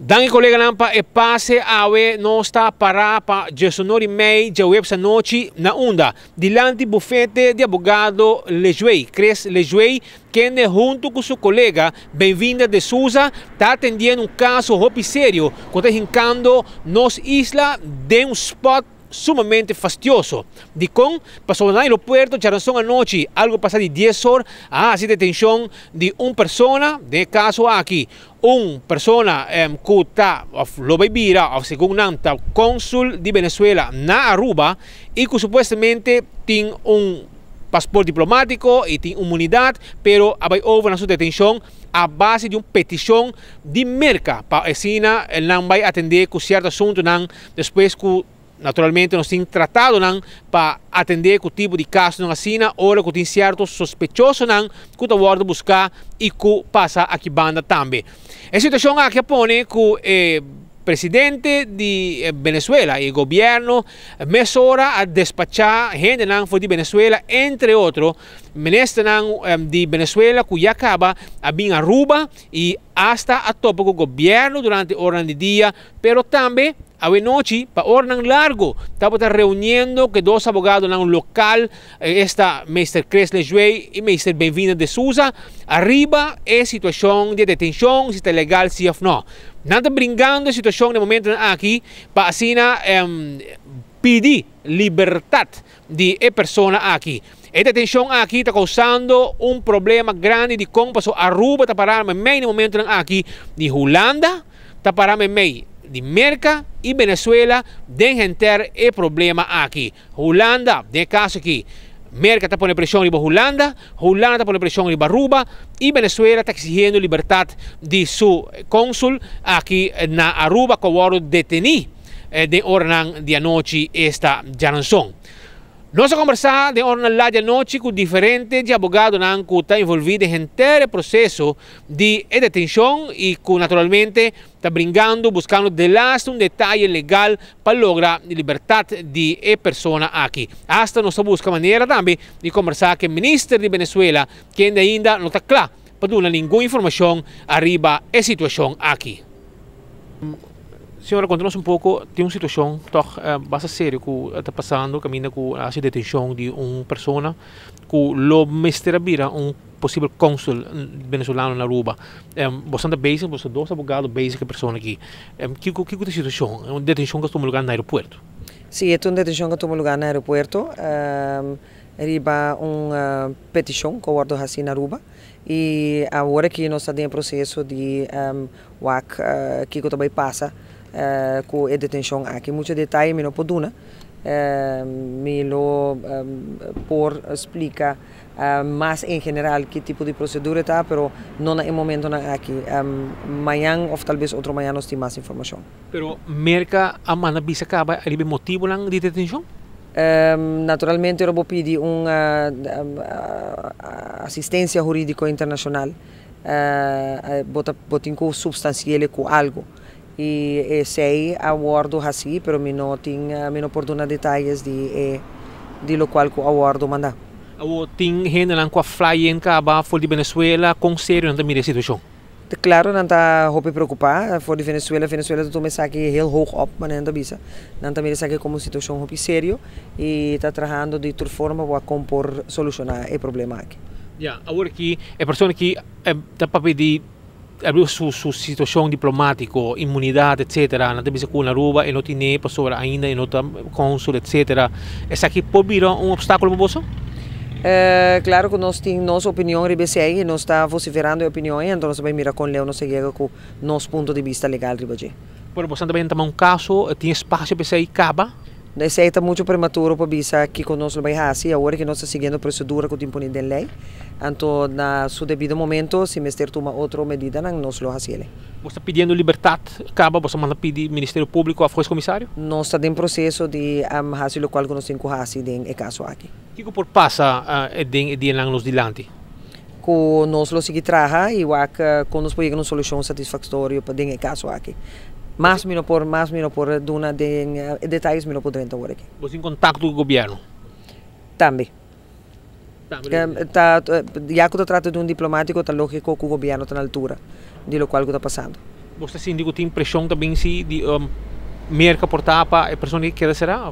Danke colega Lampa e passe awe não está para gestionar e-mail de web essa noite na onda dilante bufete de advogado Lejuei, Cres Lejuei, que junto com seu colega Bem-vinda de Souza está atendendo um caso roupa sério que está rincando nos isla de um spot sumamente fastidioso. De com passou no aeroporto, já não à noite, algo passado de 10 horas, a detenção de uma pessoa, de caso aqui, uma pessoa que está, lo beibira, segundo nanta, cônsul de Venezuela na Aruba, e que supostamente tem passaporte diplomático e tem imunidade, pero vai over na sua detenção a base de uma petição de merca, para assim, não vai atender com certo assunto, não, depois que naturalmente nós temos tratado para atender o tipo de caso não assim, ora que tem certo sospechoso não, que está a buscar e que passa aqui banda também. A situação aqui põe que presidente de Venezuela e governo mesura a despachar gente de Venezuela, entre outros, ministro de Venezuela que já acaba a vir a Aruba e hasta a topo com o governo durante horas de dia, pero também a noite, para hora largo, estava reunindo que dois advogados no local, esta Mr. Cres Lejuei e Mr. Bem-vinda de Souza, arriba a situação de detenção, se está legal, se não. Não está brincando a situação de momento aqui, para assim pedir liberdade de pessoa aqui. A detenção aqui está causando problema grande de como passou a Aruba, está parando no momento aqui de Holanda, está parando de Merca e Venezuela devem ter problema aqui. Holanda, de caso aqui, Merca está pondo pressão em Holanda, Holanda está pondo pressão em Aruba e Venezuela está exigindo liberdade de seu cônsul aqui na Aruba, que o detenido de hora de noite esta janção. Nós vamos conversar de hora de noite com diferentes advogados que estão envolvidos em todo o processo de detenção e que naturalmente está brincando, buscando um detalhe legal para lograr a liberdade de pessoa aqui. Hasta nós buscamos maneira também de conversar com o ministro de Venezuela, que ainda não está claro para dar nenhuma informação arriba a situação aqui. Senhora, conta-nos pouco, tem uma situação bastante séria que está passando, caminha com a detenção de uma pessoa que lo mesterabira possível cônsul venezuelano na Aruba. Bastante basic, você dois advogados basic pessoa aqui. Que é a situação? É uma detenção que toma lugar no aeroporto? Sim, é uma detenção que toma lugar no aeroporto. Arriba uma petição que eu guardo assim na Aruba. E agora que nós estamos em processo de que também passa com a detenção aqui. Muitos detalhes me não posso dar. Me lo por explicar mais em geral que tipo de procedura está, pero não no momento aqui. Amanhã ou talvez outro manhã nós temos mais informação. Pero merca a mana bisa acaba ali motivo de detenção? Naturalmente eu vou pedir uma assistência jurídica internacional, botar substancial com algo. E sei aguardo assim, pero me não por dar detalhes de lo qual que aguardo mandar. Tem gente que fly em Caba, fora de Venezuela, com sério não mira a situação? Claro, não está preocupado, fora de Venezuela está me saque heel hoog op, mas não bisa. Não está me saque como situação sério e está trabalhando de toda forma para compor solucionar o problema aqui. Já, agora que a pessoa que está para pedir abriu sua situação diplomática, imunidade, etc. Não tem com na Aruba e não tem pessoa ainda e não está cônsul, etc. Essa aqui pode virar obstáculo para você? Claro que nós temos nossa opinião e nós estamos vociferando a opinião, então nós vamos mirar com Leo, nós chega com nosso ponto de vista legal. Por você também tem caso, tem espaço para sair Caba? Esse está muito prematuro para bisa que conosco vai fazer, agora que nós estamos seguindo a procedura que tem em lei. Então, na seu devido momento, se Mister toma outra medida, nós lo fazemos. Você está pedindo liberdade, Caba, você manda pedir Ministério Público a Comissário? Nós estamos em processo de fazer o qual nós temos que fazer no caso aqui. O que por passa de anos dilante? Que nós lo seguimos trabalhando e que nós podemos uma solução satisfatória para o caso aqui. Mas me não por duna de detalhes me não por dentro agora aqui. Você em contato com o governo? Também. Já que eu trato de diplomático, está lógico que o governo está na altura de lo qual está passando. Você síndico tem pressão também se de merca por tapa a pessoa que quer será?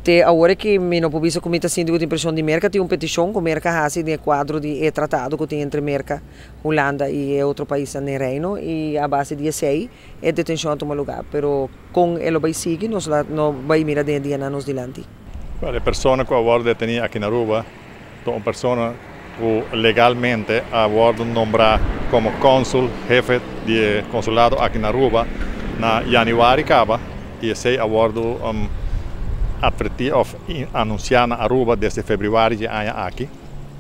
Te agora que me não publica comita síndico de impressão de merca tem petição com merca assim de quadro de tratado que tem entre merca Holanda e outro país no Reino e a base de sei é detenção toma lugar, pero com ele vai seguir nós não vai mirar de dia nos dilante. A pessoa que agora detenida aqui na Aruba, é uma pessoa que legalmente agora nombrar como cônsul, jefe de consulado aqui na Aruba na januário acaba e sei agora advertir ou anunciar na Aruba desde fevereiro de ano aqui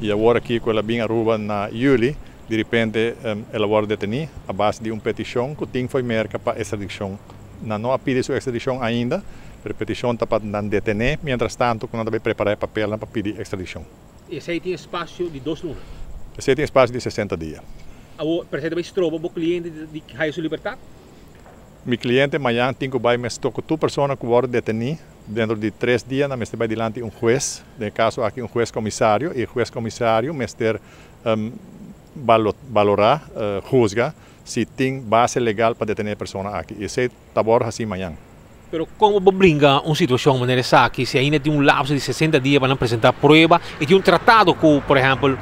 e agora aqui quando ela vem Aruba na julho de repente ela agora detenida a base de uma petição que tem foi merca para extradição não pede sua extradição ainda a petição está para detener mientras tanto quando vai preparar papel para pedir extradição. Esse aí tem espaço de 2 lunas? Esse aí tem espaço de 60 dias. O presidente vai estroba o cliente de raio sua liberdade? Meu cliente amanhã tem que vai me tocar tu pessoa que vai detenir dentro de 3 dias na vai diante um juiz, no caso aqui um juiz comissário e o juiz comissário mester valorar, juzga se tem base legal para detener a pessoa aqui. E esse está bom assim amanhã. Pero como brinca uma situação maneira que se ainda tem lapso de 60 dias para apresentar prova e tem tratado com, por exemplo,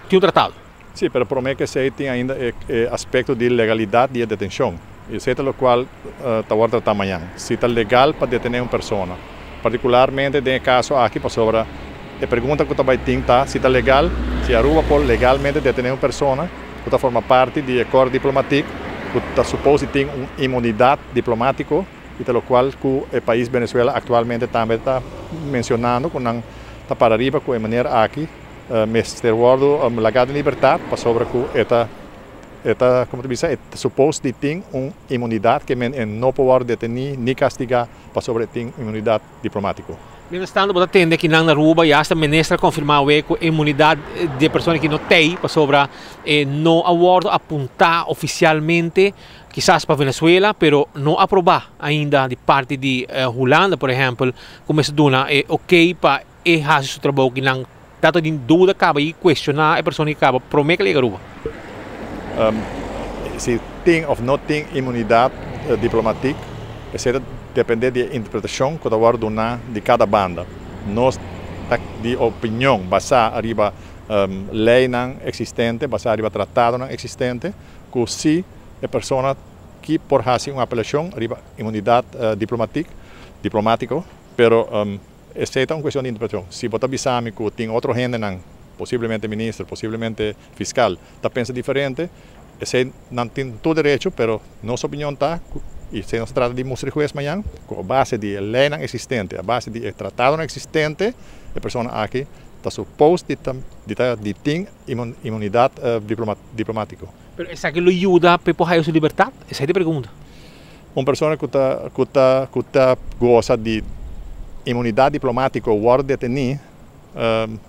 tem tratado? Sim, pero promete que se tem ainda aspecto de legalidade de detenção. E isso é o qual está a tratar amanhã. Se está legal para detener uma pessoa, particularmente no caso aqui para sobre a pergunta que também tem se está legal, se a Aruba pode legalmente detener uma pessoa, que forma parte do acordo diplomático, que está suposto ter uma imunidade diplomática, e pelo qual o país Venezuela atualmente também está mencionando, que não está para arriba com a maneira aqui, Mr. Wardo legado de liberdade para sobre que como tu disse, é suposto ter uma imunidade que não pode detener nem castigar para sobre ter imunidade diplomática. Mientras tanto, você entende que na Aruba já está ministra confirmado que a imunidade de pessoas que não tem para sobre não acordo apontar oficialmente quizás para Venezuela, pero não aprovar ainda de parte de Holanda, por exemplo, como se dona ok para fazer seu trabalho que não data de dúvida acaba e questionar a pessoa que acaba promete que Aruba. Se tem ou não tem imunidade diplomática, isso depende da interpretação que vai dar de cada banda. Nós de opinião baseada arriba lei não existente, baseada arriba tratado não existente, que se a pessoa que por fazer uma apelação arriba imunidade diplomática, pero essa é uma questão de interpretação. Se você avisar que tem outro gente não, possivelmente ministro, possivelmente fiscal, está pensando diferente, esse não tem todo direito, pero nossa opinião está e se nos trata de mostrar juiz amanhã, com a base de lei não existente, a base de tratado não existente, a pessoa aqui está suposto de ter imunidade diplomática. Pero essa que lhe ajuda para poder sua liberdade? Essa é a pergunta. Uma pessoa que gosta de imunidade diplomática ou guarda detenir,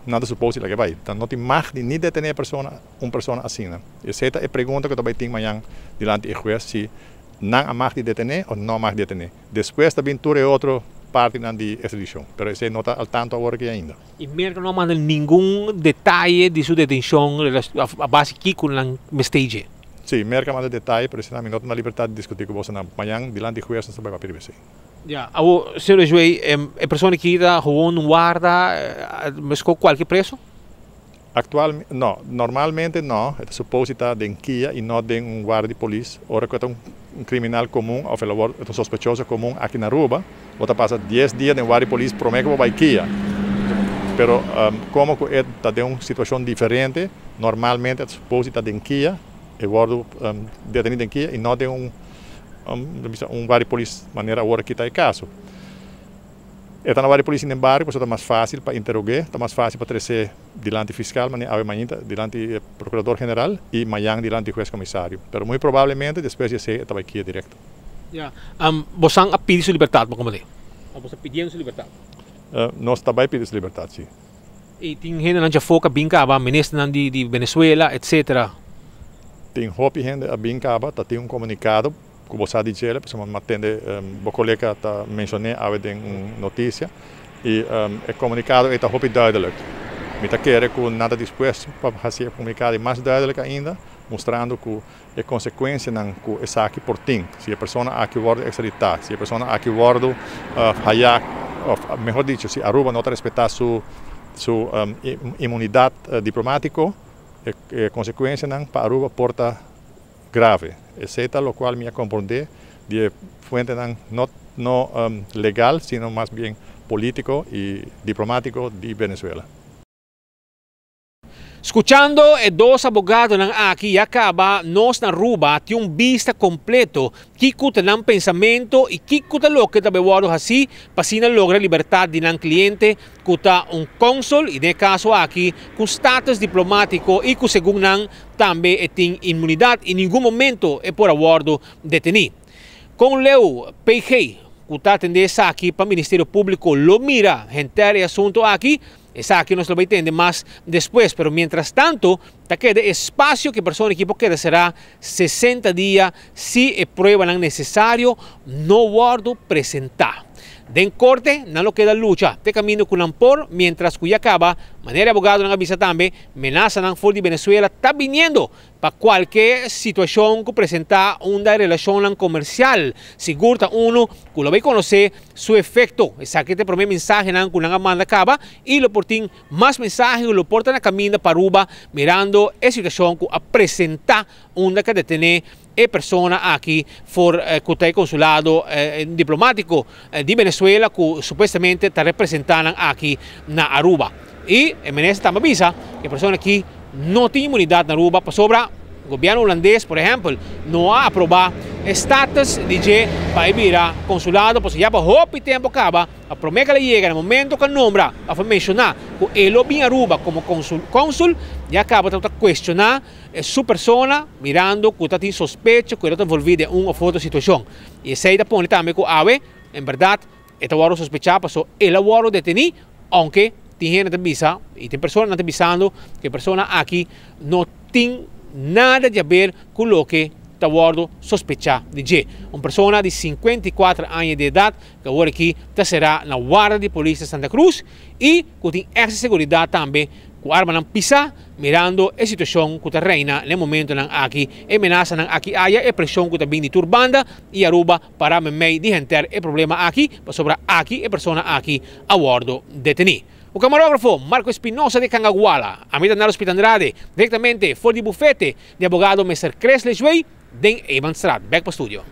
nada suposto que vai. Então não tem mais de nem detener uma pessoa assim. Essa é a pergunta que também tem amanhã diante do juiz se não há mais de detener ou não há mais de detener. Depois também tudo é outra parte de extradição, mas esse não está ao tanto agora que ainda. E mesmo não manda nenhum detalhe de sua detenção a base aqui com o stage? Sim, merca manda detalhe, mas não tem a liberdade de discutir com você amanhã diante do juiz não vai pedir isso. Ja, senhor juiz, a pessoa que está gewoon guarda, mas com qualquer preço? Actualmente, não. Normalmente não. É suposto estar em Kia e não de um guarda de polícia. Ora que é um criminal comum, ou um sospechoso comum aqui na Aruba, você passa 10 dias de guarda de polícia, promete que vai Kia. Pero como está em uma situação diferente, normalmente é suposto estar em Kia, e guarda detenido em Kia e não de um guarda de polícia, maneira agora que está em caso. Está na guarda de polícia, em barco, está mais fácil para interrogar, está mais fácil para trazer diante do fiscal, amanhã diante do procurador-geral e amanhã diante do juiz-comissário. Mas muito provavelmente, depois de ser, está aqui direto. Você a pedir sua liberdade, como é? Ou você pedindo sua liberdade? Nós também pedimos liberdade, sim. E tem gente que já foca bem caba, ministro de Venezuela, etc. Tem roupa gente a bem caba, tem um comunicado que você diz, a pessoa me atende, o colega está mencionando uma notícia e o comunicado está roupa duidelijk. Me quer que nada depois para fazer o comunicado mais duidelijk ainda, mostrando que a consequência não que essa aqui por tim, se a pessoa aqui wordt extraditada, se a pessoa aqui wordt melhor dicho, se Aruba não respeitar sua imunidade diplomática, a consequência não para Aruba porta grave. Etc. Lo qual me compreende de fuente não legal, sino mais bem político e diplomático de Venezuela. Escuchando dos abogados ng aki yakaba nos na Aruba ti un vista completo kikuta ng pensamento e kikuta lo que tabewado hasi pasina logra libertad di ng cliente kuta un consul e de caso aki con status diplomático e ku según nang tambe eting inmunidad en ningún momento e por awardo deteni. Con Leo PG kuta atende sa aki pa Ministerio Público lo mira gente asunto aquí. Esa aquí nos lo va a entender más después, pero mientras tanto, te queda espacio que persona equipo queda será 60 días si es prueba necesario, no guardo presentar. Den corte, no lo queda lucha, te camino con Ampor, mientras que acaba, manera abogado en avisa también, amenaza en for de Venezuela, está viniendo para cualquier situación que presenta una relación comercial. Seguro uno que lo va a conocer su efecto. Esa que te promete mensaje con una manda acaba y lo portin más mensajes lo portan a camino para Aruba mirando esa situación que a presentar una que detener persona aquí por el consulado diplomático de Venezuela que supuestamente está representando aquí en Aruba. Y en esta avisa que personas aquí no tienen inmunidad en Aruba, por sobre el gobierno holandés, por ejemplo, no ha aprobado estatus de para ir a consulado, pues ya por hopi tiempo acaba, a promesa que le llega en el momento que nombra a mencionar que él lo viene a Aruba como cónsul, ya acaba de cuestionar su persona, mirando que está sospecho que está envolvido en una otra situación. Y ese pone también que ave, en verdad, este guardo sospechado, pasó el guardo detenido, aunque tiene visa y tiene personas están avisando que personas aquí no tienen nada de ver con lo que está guardo sospechado de una persona de 54 años de edad que ahora aquí será en la guardia de policía de Santa Cruz y que tiene extra seguridad también con arma en pisa mirando la situación que reina en el momento en aquí amenaza en aquí haya presión que también de turbanda y Aruba para me dijentar el problema aquí sobre aquí y persona aquí a guardo detenido. O camarógrafo Marco Espinosa de Cangaguala, a mí de Hospital Andrade, directamente por el bufete de abogado Mr. Cres Lejuey de Evanstrat. Back para estudio.